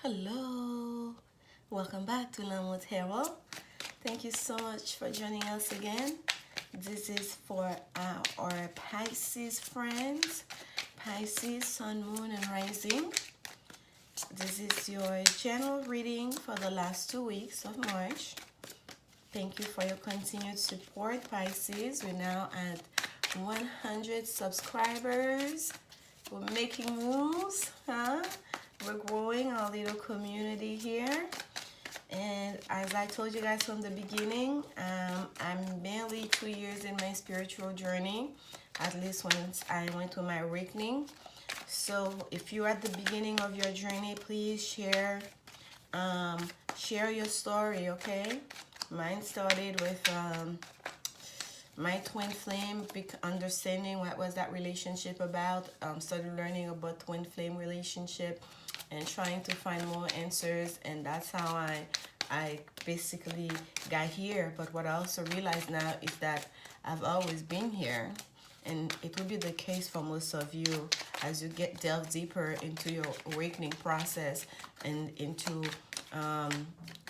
Hello, welcome back to Lanmou Tarot. Thank you so much for joining us again. This is for our Pisces friends, Pisces, Sun, Moon, and Rising. This is your general reading for the last 2 weeks of March. Thank you for your continued support, Pisces. We're now at 100 subscribers. We're making moves, huh? We're growing our little community here. And as I told you guys from the beginning, I'm barely 2 years in my spiritual journey, at least once I went to my awakening. So if you're at the beginning of your journey, please share your story, okay? Mine started with my twin flame, understanding what was that relationship about. Started learning about twin flame relationship and trying to find more answers, and that's how I basically got here. But what I also realize now is that I've always been here, and it will be the case for most of you as you delve deeper into your awakening process and into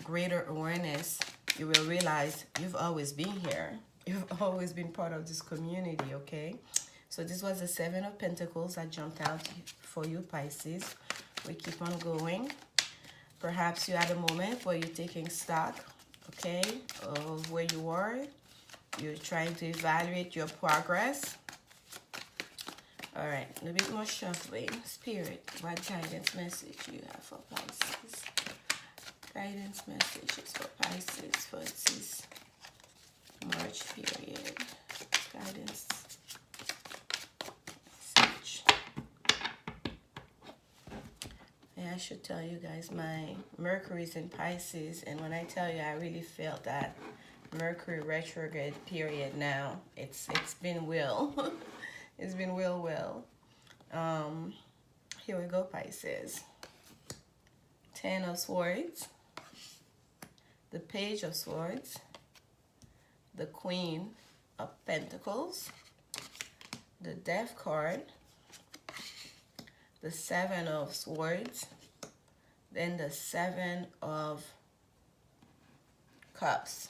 greater awareness. You will realize you've always been here. You've always been part of this community, okay? So this was the Seven of Pentacles that jumped out for you, Pisces. We keep on going. Perhaps you had a moment where you're taking stock, okay, of where you are. You're trying to evaluate your progress. All right, a little bit more shuffling. Spirit, what guidance message do you have for Pisces? Guidance messages for Pisces for this March period. Guidance message. And I should tell you guys, my Mercury is in Pisces, and when I tell you, I really felt that Mercury retrograde period now. It's been well. It's been well. Here we go, Pisces. 10 of Swords, the Page of Swords, the Queen of Pentacles, the Death card, the Seven of Swords, then the Seven of Cups.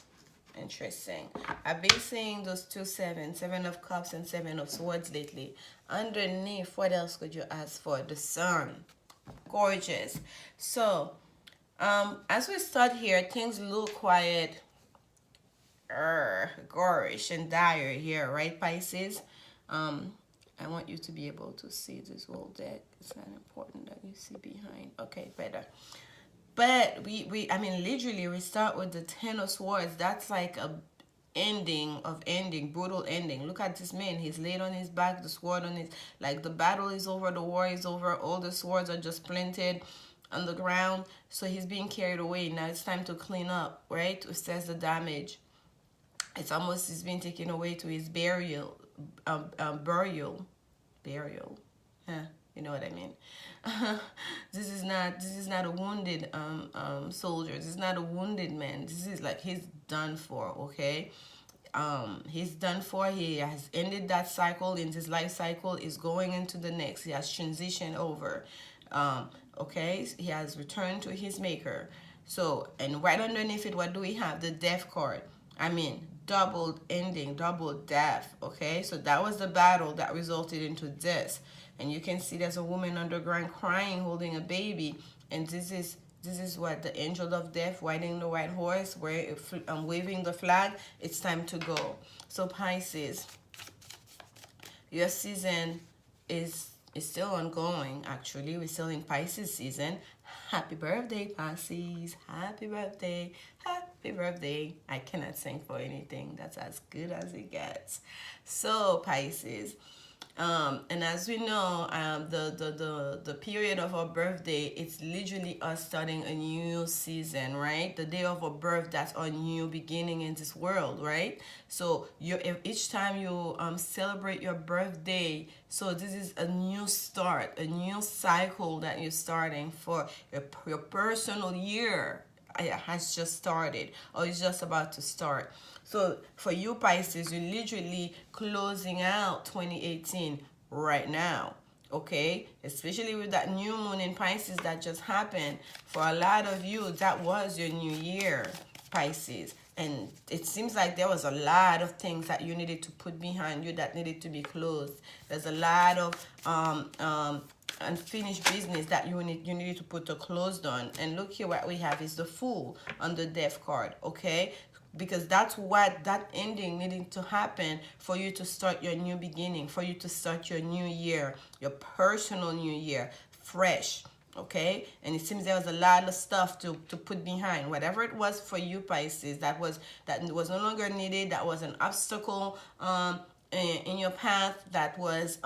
Interesting. I've been seeing those two sevens, Seven of Cups and Seven of Swords lately. Underneath, what else could you ask for? The Sun. Gorgeous. So, as we start here, things look quiet, gorish and dire here, right, Pisces? I want you to be able to see this whole deck. It's not important that you see behind. Okay, better. But I mean, literally, we start with the Ten of Swords. That's like a brutal ending. Look at this man. He's laid on his back, the sword on his, like the battle is over, the war is over, all the swords are just planted on the ground. So he's being carried away. Now it's time to clean up, right? To assess the damage. It's almost, he's been taken away to his burial. Yeah, you know what I mean. This is not a wounded soldier. This is not a wounded man. This is like he's done for, okay? He's done for. He has ended that cycle in his life cycle, is going into the next. He has transitioned over. Okay, he has returned to his maker. So, and right underneath it, what do we have? The Death card. I mean, double ending, double death, okay? So that was the battle that resulted into this. And you can see there's a woman underground crying, holding a baby. And this is what the angel of death riding the white horse, waving the flag. It's time to go. So Pisces, your season is still ongoing. Actually, we're still in Pisces season. Happy birthday, Pisces. Happy birthday. Happy birthday. I cannot sing for anything. That's as good as it gets. So Pisces, and as we know, the period of our birthday, it's literally us starting a new season, right? The day of our birth, that's our new beginning in this world, right? So each time you celebrate your birthday, so this is a new start, a new cycle that you're starting for your personal year. It has just started, or it's just about to start. So for you, Pisces, you're literally closing out 2018 right now. okay? Especially with that new moon in Pisces that just happened. For a lot of you, that was your new year, Pisces. And it seems like there was a lot of things that you needed to put behind you that needed to be closed. There's a lot of unfinished business that you needed to put a close on. And look here, what we have is the Fool on the Death card, okay? Because that's what that ending needing to happen for you to start your new beginning, for you to start your new year, your personal new year fresh, okay? And it seems there was a lot of stuff to put behind whatever it was for you, Pisces, that was no longer needed, that was an obstacle in your path, that was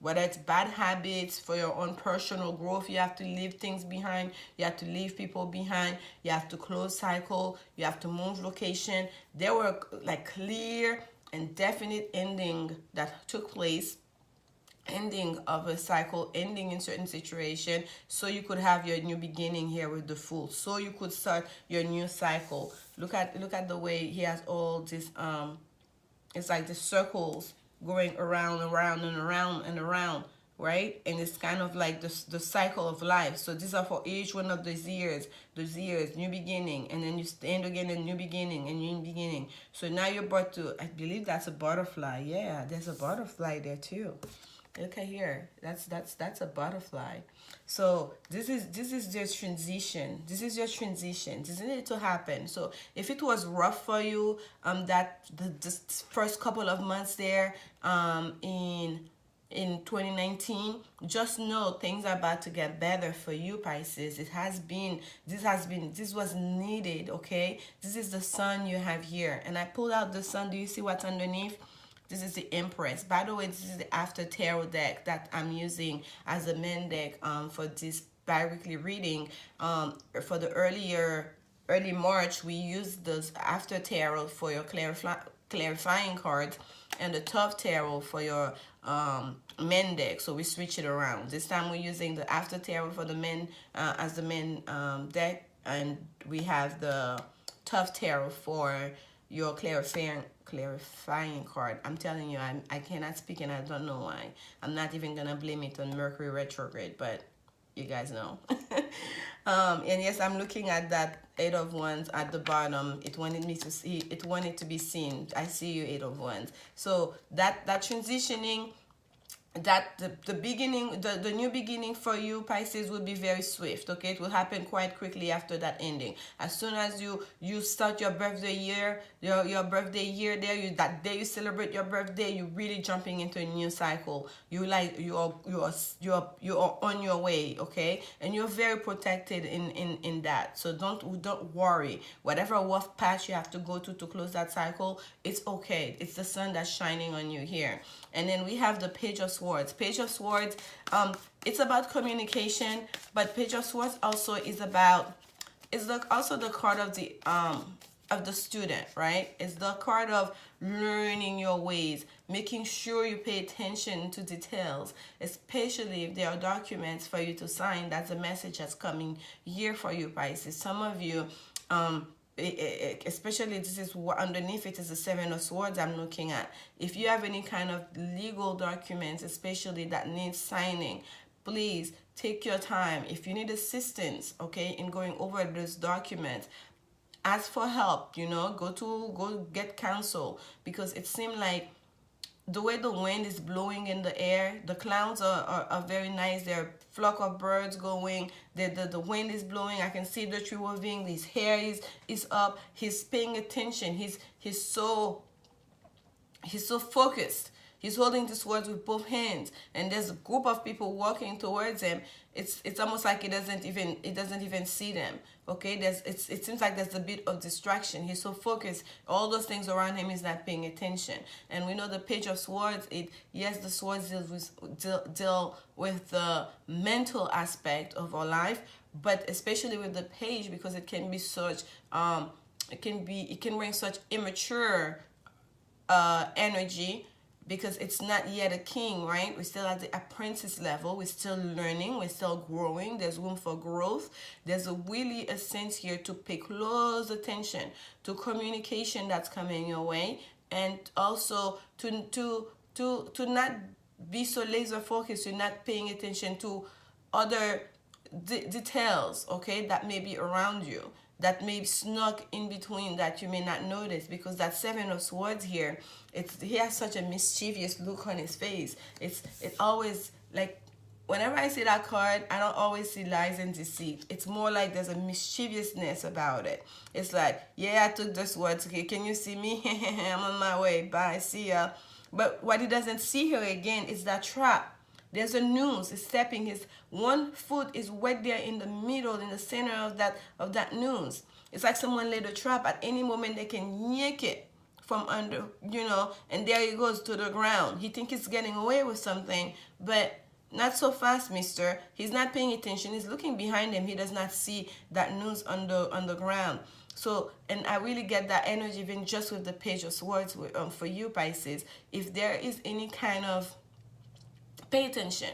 whether it's bad habits for your own personal growth. You have to leave things behind, you have to leave people behind, you have to close cycle, you have to move location. There were like clear and definite ending that took place, ending of a cycle, ending in certain situation, so you could have your new beginning here with the Fool, so you could start your new cycle. Look at the way he has all this it's like the circles going around and around and around and around, right? And it's kind of like the cycle of life. So these are for each one of those years, new beginning, and then you stand again in new beginning and new beginning. So now you're about to, I believe that's a butterfly. Yeah, there's a butterfly there too. Look at here. That's a butterfly. So this is your transition. This is your transition. This needed to happen. So if it was rough for you, that the first couple of months there, in 2019, just know things are about to get better for you, Pisces. This was needed, okay? This is the sun you have here. And I pulled out the sun. Do you see what's underneath? This is the Empress. By the way, this is the After Tarot deck that I'm using as a main deck for this bi-weekly reading. For the early March, we used those After Tarot for your clarifying cards, and the Tough Tarot for your main deck. So we switch it around. This time we're using the After Tarot for the men as the main deck, and we have the Tough Tarot for your clarifying card. I'm telling you, I cannot speak, and I don't know why. I'm not even gonna blame it on Mercury retrograde, but you guys know. And yes, I'm looking at that Eight of Wands at the bottom. It wanted me to see. It wanted to be seen. I see you, Eight of Wands. So that transitioning, that the beginning, the new beginning for you, Pisces, will be very swift, okay? It will happen quite quickly after that ending. As soon as you start your birthday year, your birthday year there, that day you celebrate your birthday, you're really jumping into a new cycle. You are on your way, okay? And you're very protected in that. So don't worry. Whatever rough patch you have to go to close that cycle, it's okay. It's the sun that's shining on you here. And then we have the Page of Swords. Page of Swords, it's about communication, but Page of Swords also is about, also the card of the student, right? It's the card of learning your ways, making sure you pay attention to details, especially if there are documents for you to sign. That's a message that's coming here for you, Pisces. Some of you, especially this is what underneath it is the Seven of Swords I'm looking at. If you have any kind of legal documents, especially that needs signing, please take your time. If you need assistance, okay, in going over those documents, ask for help, go get counsel, because it seemed like the way the wind is blowing in the air, the clouds are very nice. There are flock of birds going. The wind is blowing. I can see the tree moving. His hair is up. He's paying attention. He's so focused. He's holding the swords with both hands, and there's a group of people walking towards him. It's almost like it doesn't even see them. Okay, it seems like there's a bit of distraction. He's so focused. All those things around him, is not paying attention. And we know the Page of Swords. The swords deal with the mental aspect of our life, but especially with the page, because it can be such it can bring such immature energy, because it's not yet a king, right? We're still at the apprentice level. We're still learning. We're still growing. There's room for growth. There's really a sense here to pay close attention to communication that's coming your way, and also to not be so laser focused, you're not paying attention to other details, okay, that may be around you, that may snuck in between that you may not notice, because that Seven of Swords here, he has such a mischievous look on his face. It's always like, whenever I see that card, I don't always see lies and deceit. It's more like there's a mischievousness about it. It's like, yeah, I took this word. Okay, can you see me? I'm on my way. Bye. See ya. But what he doesn't see here again is that trap. There's a noose. He's stepping. His one foot is right there in the middle, in the center of that noose. It's like someone laid a trap. At any moment, they can yank it from under, and there he goes to the ground. He thinks he's getting away with something, but not so fast, mister. He's not paying attention. He's looking behind him. He does not see that noose on the ground. So, and I really get that energy even just with the Page of Swords for you, Pisces. If there is any kind of, pay attention.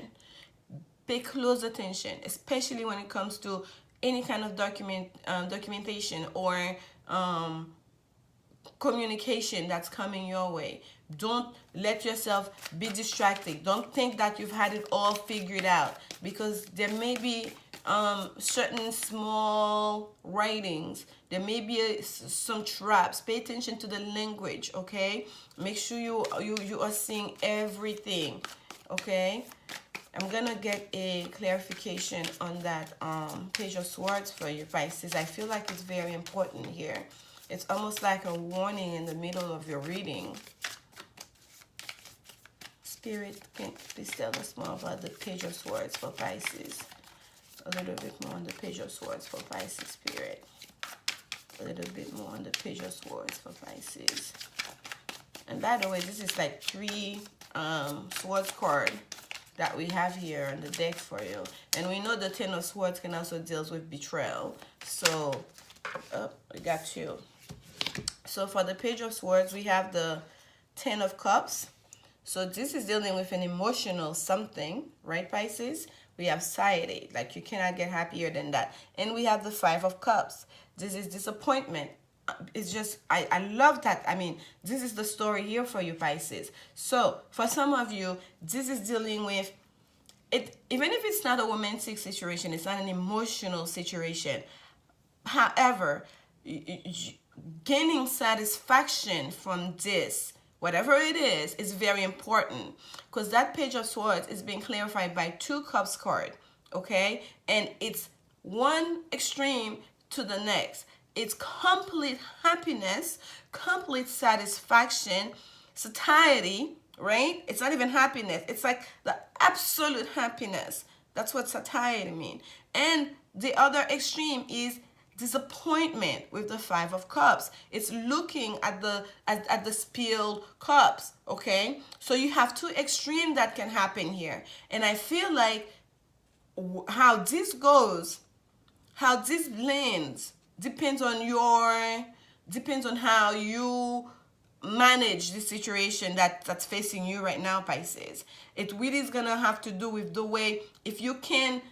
Pay close attention, especially when it comes to any kind of documentation or communication that's coming your way. Don't let yourself be distracted. Don't think that you've had it all figured out, because there may be certain small writings. There may be some traps. Pay attention to the language, okay? Make sure you are seeing everything, okay? I'm gonna get a clarification on that Page of Swords for you, Pisces. I feel like it's very important here. It's almost like a warning in the middle of your reading. Spirit, can please tell us more about the Page of Swords for Pisces? A little bit more on the Page of Swords for Pisces, Spirit. A little bit more on the Page of Swords for Pisces. And by the way, this is like 3 swords card that we have here on the deck for you. And we know the Ten of Swords can also deal with betrayal. So, we got 2. So for the Page of Swords, we have the Ten of Cups. So this is dealing with an emotional something, right, Pisces? We have satiety, like you cannot get happier than that. And we have the Five of Cups. This is disappointment. It's just, I love that. I mean, this is the story here for you, Pisces. So for some of you, this is dealing with it. Even if it's not a romantic situation, it's not an emotional situation. However, gaining satisfaction from this, whatever it is very important, because that Page of Swords is being clarified by 2 Cups card, okay? And it's one extreme to the next. It's complete happiness, complete satisfaction, satiety, right? It's not even happiness. It's like the absolute happiness. That's what satiety means. And the other extreme is disappointment with the Five of Cups. It's looking at the spilled cups, okay? So you have 2 extremes that can happen here. And I feel like how this goes, how this lands, depends on how you manage the situation that's facing you right now, Pisces. It really is gonna have to do with the way, if you can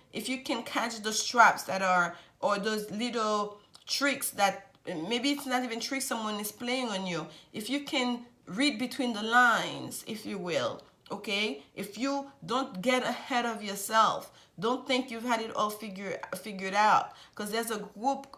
catch those traps that are, or those little tricks that maybe it's not even tricks someone is playing on you. If you can read between the lines, if you will, okay? If you don't get ahead of yourself, don't think you've had it all figured out, because there's a group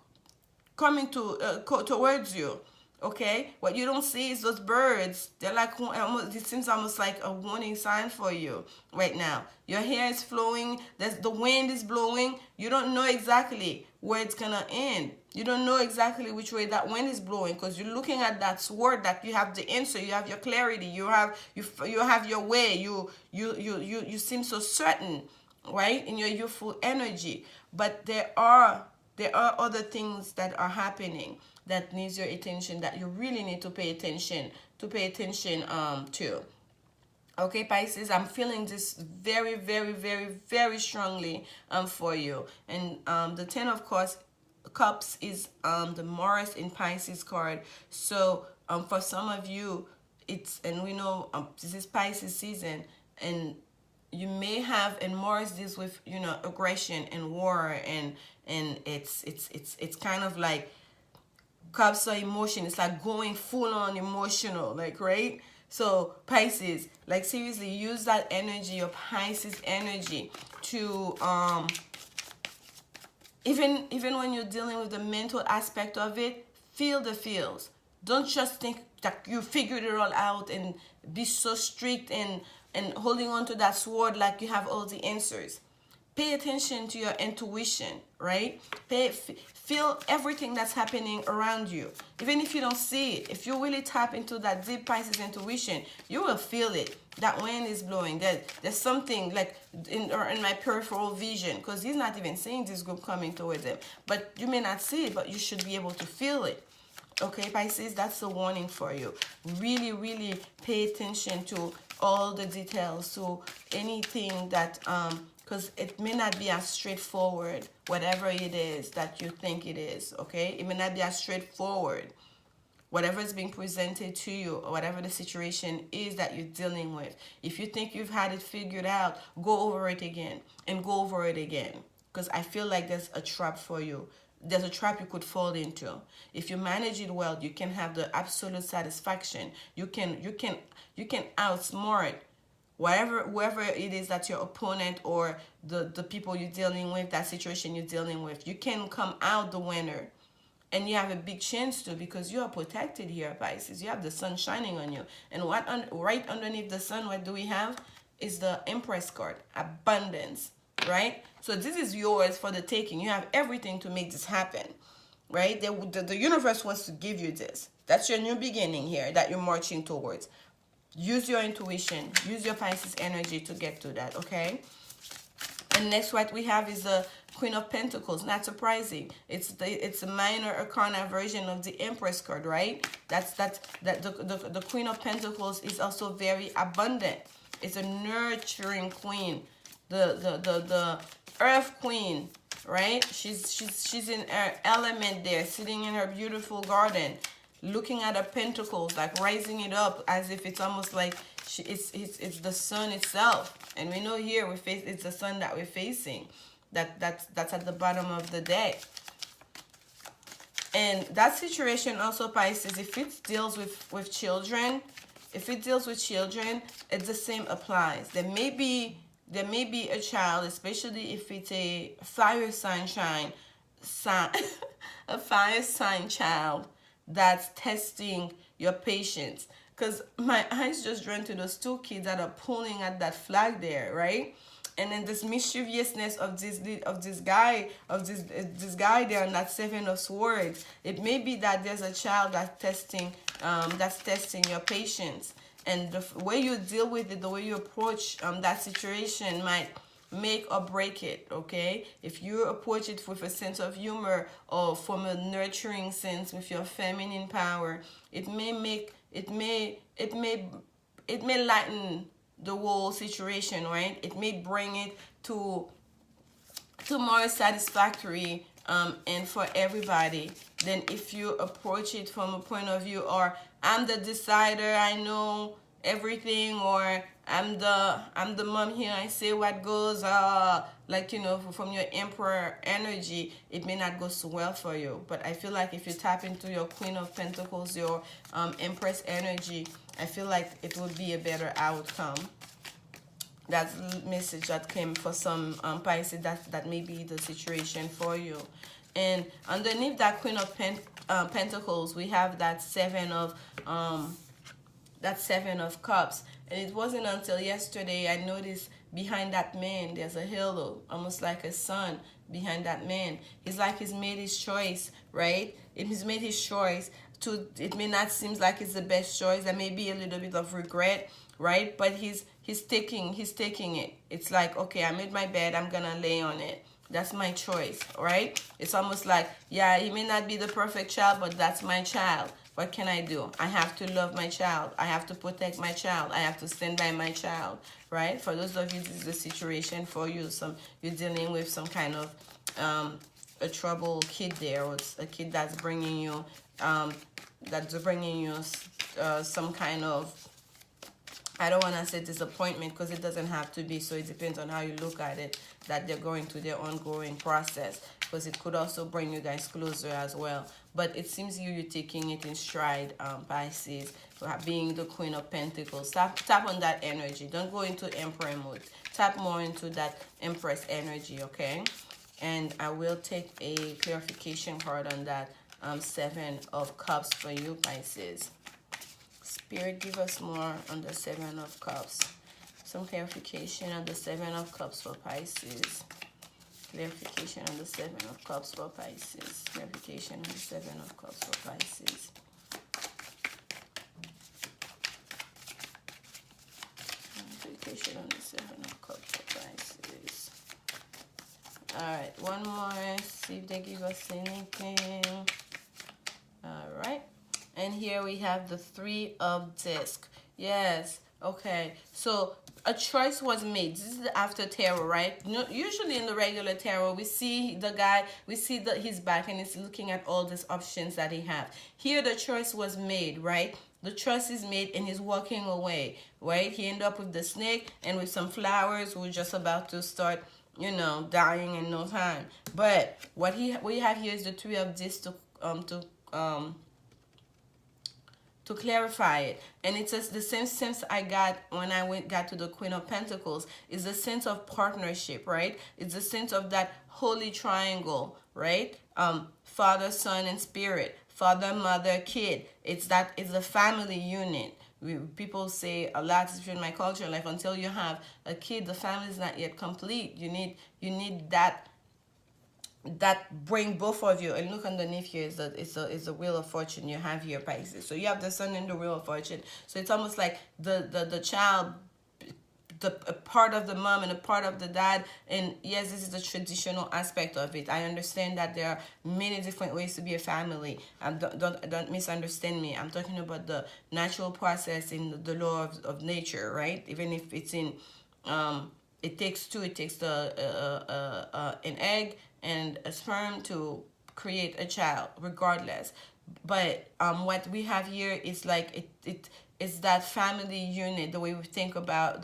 coming towards you, okay? What you don't see is those birds. They're like, it seems almost like a warning sign for you right now. Your hair is flowing, the wind is blowing. You don't know exactly where it's gonna end. You don't know exactly which way that wind is blowing, because you're looking at that sword that you have the answer, you have your clarity, you have your way, you seem so certain, right, in your youthful energy. But there are other things that are happening that needs your attention, that you really need to pay attention to. Okay, Pisces, I'm feeling this very, very, very, very strongly for you. And the Ten of Cups is the Mars in Pisces card. So for some of you, and we know this is Pisces season, and you may have, and Mars deals with, aggression and war, and it's kind of like cups of emotion. It's like going full on emotional, like, right? So Pisces, like seriously, use that energy, your Pisces energy, to even when you're dealing with the mental aspect of it, feel the feels. Don't just think that you figured it all out and be so strict and holding on to that sword like you have all the answers. Pay attention to your intuition, right? Feel everything that's happening around you. Even if you don't see it, if you really tap into that deep Pisces intuition, you will feel it. That wind is blowing. There's something like in my peripheral vision, because he's not even seeing this group coming towards him. But you may not see it, but you should be able to feel it. Okay, Pisces, that's a warning for you. Really, really pay attention to all the details, to anything that, because it may not be as straightforward, whatever it is that you think it is, okay? It may not be as straightforward, whatever is being presented to you, or whatever the situation is that you're dealing with. If you think you've had it figured out, go over it again, and go over it again, because I feel like there's a trap for you. There's a trap you could fall into. If you manage it well, you can have the absolute satisfaction. You can outsmart whoever it is that your opponent or the people you're dealing with, that situation you're dealing with. You can come out the winner. And you have a big chance to, because you are protected here, Pisces. You have the sun shining on you. And right underneath the sun, what do we have? Is the Empress card, abundance, right? So this is yours for the taking. You have everything to make this happen, right? The universe wants to give you this. That's your new beginning here that you're marching towards. Use your intuition. Use your Pisces energy to get to that, okay? And next what we have is the Queen of Pentacles. Not surprising. It's a minor arcana version of the Empress card, right? The Queen of Pentacles is also very abundant. It's a nurturing queen. The Earth Queen, right? She's in her element there, sitting in her beautiful garden, looking at her pentacles, like rising it up as if it's almost like it's the sun itself. And we know here it's the sun that we're facing. That's at the bottom of the deck. And that situation also, Pisces, if it deals with children, it's the same applies. There may be a child, especially if it's a fire sign a fire sign child that's testing your patience. Because my eyes just drawn to those two kids that are pulling at that flag there, right? And then this mischievousness of this guy there on that Seven of Swords. It may be that there's a child that's testing your patience, and the way you deal with it, the way you approach that situation might make or break it. Okay, if you approach it with a sense of humor or from a nurturing sense with your feminine power, it may lighten the whole situation, right? It may bring it to more satisfactory and for everybody than if you approach it from a point of view, or I'm the decider, I know everything, or I'm the mom here, I say what goes, like, you know, from your Emperor energy, it may not go so well for you. But I feel like if you tap into your Queen of Pentacles, your Empress energy, I feel like it would be a better outcome. That's the message that came for some Pisces. That may be the situation for you. And underneath that Queen of Pentacles, we have that Seven of Cups. And it wasn't until yesterday I noticed behind that man there's a halo, almost like a sun behind that man. It's like he's made his choice, right? He's made his choice. It may not seem like it's the best choice. There may be a little bit of regret, right? But he's taking it. It's like, okay, I made my bed, I'm gonna lay on it. That's my choice, right? It's almost like, yeah, he may not be the perfect child, but that's my child. What can I do? I have to love my child. I have to protect my child. I have to stand by my child, right? For those of you, this is the situation for you. You're dealing with some kind of a troubled kid there, or a kid that's bringing you some kind of, I don't want to say disappointment, because it doesn't have to be, so it depends on how you look at it, that they're going through their ongoing process. because it could also bring you guys closer as well. But it seems you're taking it in stride, Pisces, being the Queen of Pentacles. Tap on that energy. Don't go into Emperor mode. Tap more into that Empress energy, okay? And I will take a clarification card on that Seven of Cups for you, Pisces. Spirit, give us more on the Seven of Cups. Some clarification on the Seven of Cups for Pisces. Clarification on the Seven of Cups for Pisces. Clarification on the Seven of Cups for Pisces. Clarification on the Seven of Cups for Pisces. Alright, one more. See if they give us anything. Alright. And here we have the Three of Discs. Yes. Okay. So a choice was made. This is the after tarot, right? Usually in the regular tarot, we see the guy, we see his back, and he's looking at all these options that he has. Here the choice was made, right? The choice is made, and he's walking away, right? He ended up with the snake and with some flowers. We're just about to start, you know, dying in no time. But what we have here is the Three of Discs to clarify it. And it's just the same sense I got when I got to the Queen of Pentacles. Is the sense of partnership, right? It's the sense of that holy triangle, right? Father, Son, and Spirit. Father, mother, kid. It's a family unit. People say a lot, especially in my culture, like until you have a kid, the family is not yet complete. You need that bring both of you. And look underneath here is the Wheel of Fortune you have here, Pisces. So you have the Sun in the Wheel of Fortune. So it's almost like the child, a part of the mom and a part of the dad. And yes, this is the traditional aspect of it. I understand that there are many different ways to be a family. Don't misunderstand me. I'm talking about the natural process in the law of nature, right? Even if it's in it takes two. It takes an egg and a sperm to create a child, regardless. But what we have here is like it's that family unit, the way we think about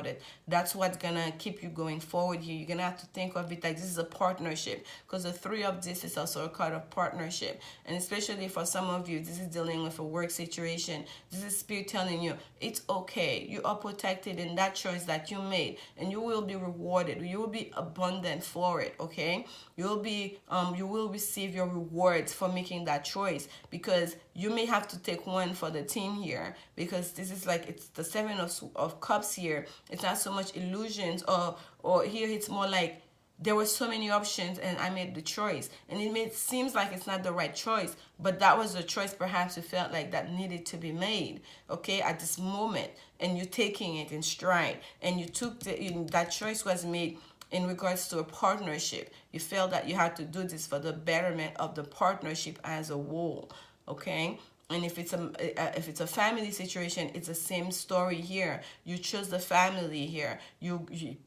it. That's what's gonna keep you going forward here. You're gonna have to think of it like this is a partnership, because the Three of Discs is also a card of partnership. And especially for some of you, this is dealing with a work situation. This is Spirit telling you it's okay. You are protected in that choice that you made, and you will be rewarded. You will be abundant for it. Okay, you will receive your rewards for making that choice, because you may have to take one for the team here, because this is like, it's the Seven of Cups here. It's not so much illusions, or here it's more like there were so many options and I made the choice, and seems like it's not the right choice, but that was the choice perhaps you felt like that needed to be made, okay, at this moment, and you're taking it in stride, and you took that choice was made in regards to a partnership. You felt that you had to do this for the betterment of the partnership as a whole, okay? And if it's a family situation, it's the same story here. You chose the family here.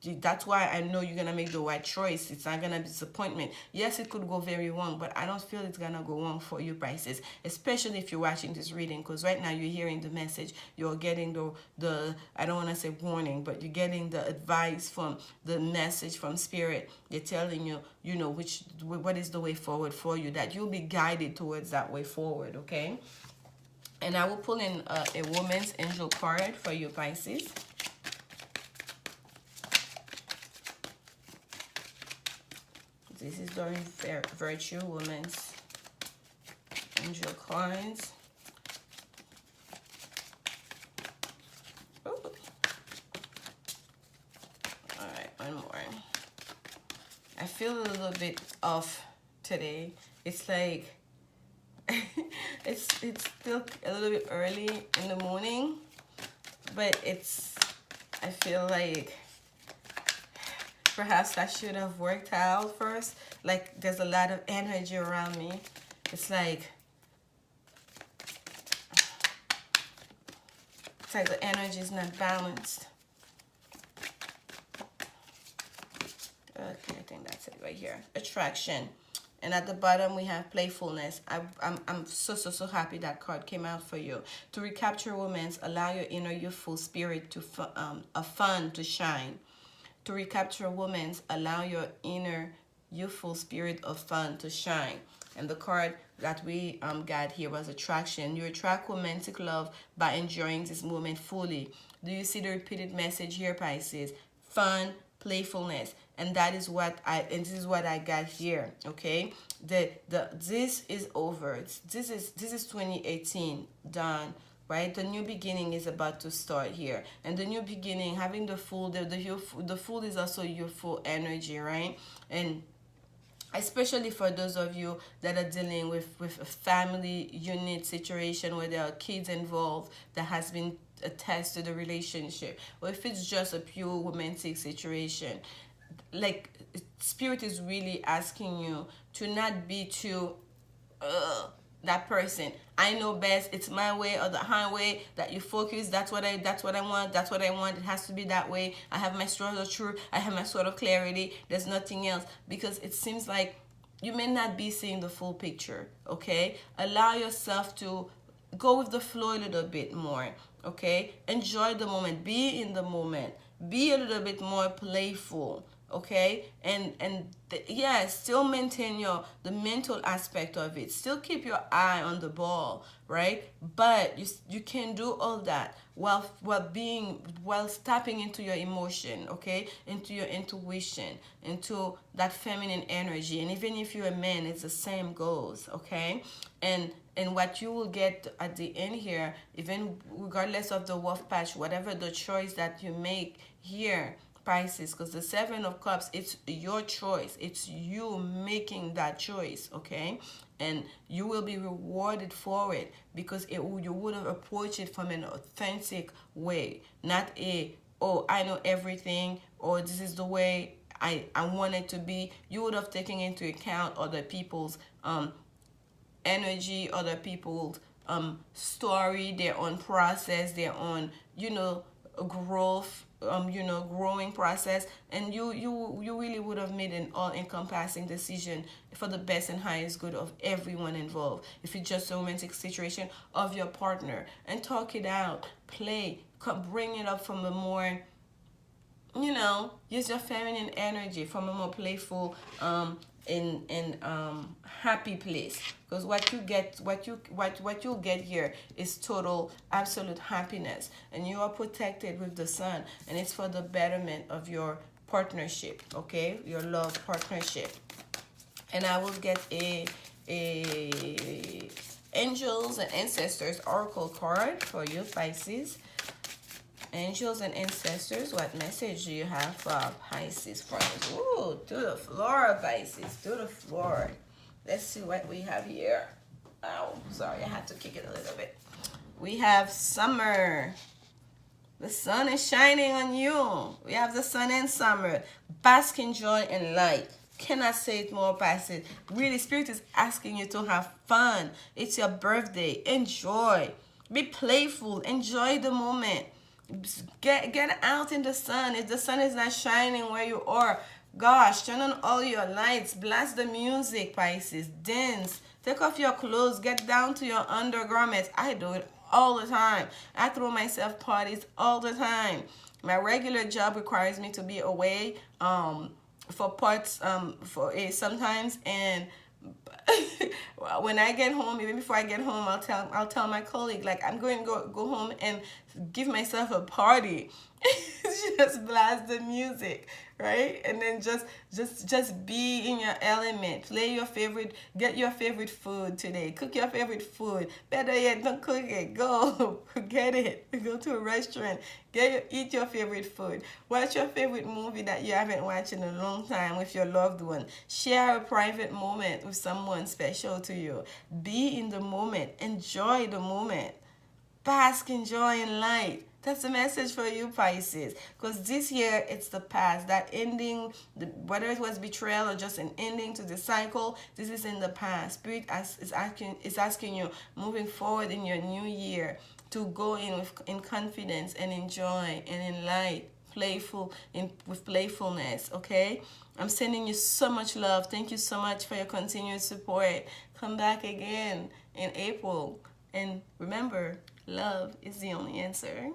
That's why I know you're gonna make the right choice. It's not gonna be disappointment. Yes, it could go very wrong, but I don't feel it's gonna go wrong for you, Pisces. Especially if you're watching this reading, because right now you're hearing the message. You're getting the I don't want to say warning, but you're getting the advice from the message from Spirit. They're telling you, you know, what is the way forward for you, that you'll be guided towards that way forward, okay? And I will pull in a woman's angel card for you, Pisces. This is during Virtue, woman's angel cards. Ooh. All right, one more. I feel a little bit off today. It's like it's still a little bit early in the morning, but I feel like perhaps I should have worked out first. Like there's a lot of energy around me. It's like the energy is not balanced. Okay, I think that's it right here. Attraction. And at the bottom, we have Playfulness. I'm so happy that card came out for you. To recapture romance, allow your inner youthful spirit to fun to shine. To recapture romance, allow your inner youthful spirit of fun to shine. And the card that we got here was attraction. You attract romantic love by enjoying this moment fully. Do you see the repeated message here, Pisces? Fun, playfulness. And that is what this is what I got here. Okay, this is over. This is 2018 done. Right, the new beginning is about to start here, and the new beginning, having the Fool, the Fool is also your full energy, right? And especially for those of you that are dealing with a family unit situation where there are kids involved that has been attached to the relationship, or if it's just a pure romantic situation, like, spirit is really asking you to not be too that person. I know best. It's my way or the highway. That you focus. That's what I want. That's what I want. It has to be that way. I have my sword of truth. I have my sword of clarity. There's nothing else, because it seems like you may not be seeing the full picture. Okay, allow yourself to go with the flow a little bit more. Okay, enjoy the moment. Be in the moment. Be a little bit more playful. Okay, and yeah, still maintain the mental aspect of it. Still keep your eye on the ball, right? But you can do all that while tapping into your emotion, okay, into your intuition, into that feminine energy. And even if you're a man, it's the same goes, okay? And what you will get at the end here, even regardless of the rough patch, whatever the choice that you make here, Pisces, because the Seven of Cups, it's your choice. It's you making that choice, okay? And you will be rewarded for it, because you would have approached it from an authentic way, not oh, I know everything, or this is the way I want it to be. You would have taken into account other people's energy, other people's story, their own process, their own, growth, growing process, and you really would have made an all-encompassing decision for the best and highest good of everyone involved. If it's just a romantic situation, of your partner, and talk it out, bring it up from a more, use your feminine energy from a more playful happy place, because what you'll get here is total absolute happiness, and you are protected with the Sun, and it's for the betterment of your partnership, okay, your love partnership. And I will get a angels and ancestors oracle card for you, Pisces. Angels and ancestors, what message do you have for Pisces friends? Ooh, to the floor, Pisces, to the floor. Let's see what we have here. Oh, sorry, I had to kick it a little bit. We have summer. The sun is shining on you. We have the sun and summer. Bask in joy and light. Cannot say it more, Pisces. Really, Spirit is asking you to have fun. It's your birthday. Enjoy. Be playful. Enjoy the moment. Get out in the sun. If the sun is not shining where you are, gosh, turn on all your lights. Blast the music, Pisces. Dance. Take off your clothes. Get down to your undergarments. I do it all the time. I throw myself parties all the time. My regular job requires me to be away for parts sometimes, and when I get home, even before I get home, I'll tell my colleague, like, I'm going to go home and give myself a party. Just blast the music, right? And then just be in your element. Play your favorite, get your favorite food today. Cook your favorite food. Better yet, don't cook it. Go get it. Go to a restaurant. Eat your favorite food. Watch your favorite movie that you haven't watched in a long time with your loved one. Share a private moment with someone special to you. Be in the moment. Enjoy the moment. Bask in joy and light. That's the message for you, Pisces. Because this year, it's the past. That ending, whether it was betrayal or just an ending to the cycle, this is in the past. Spirit is asking you, moving forward in your new year, to go in confidence and in joy and in light, with playfulness, okay? I'm sending you so much love. Thank you so much for your continued support. Come back again in April. And remember, love is the only answer.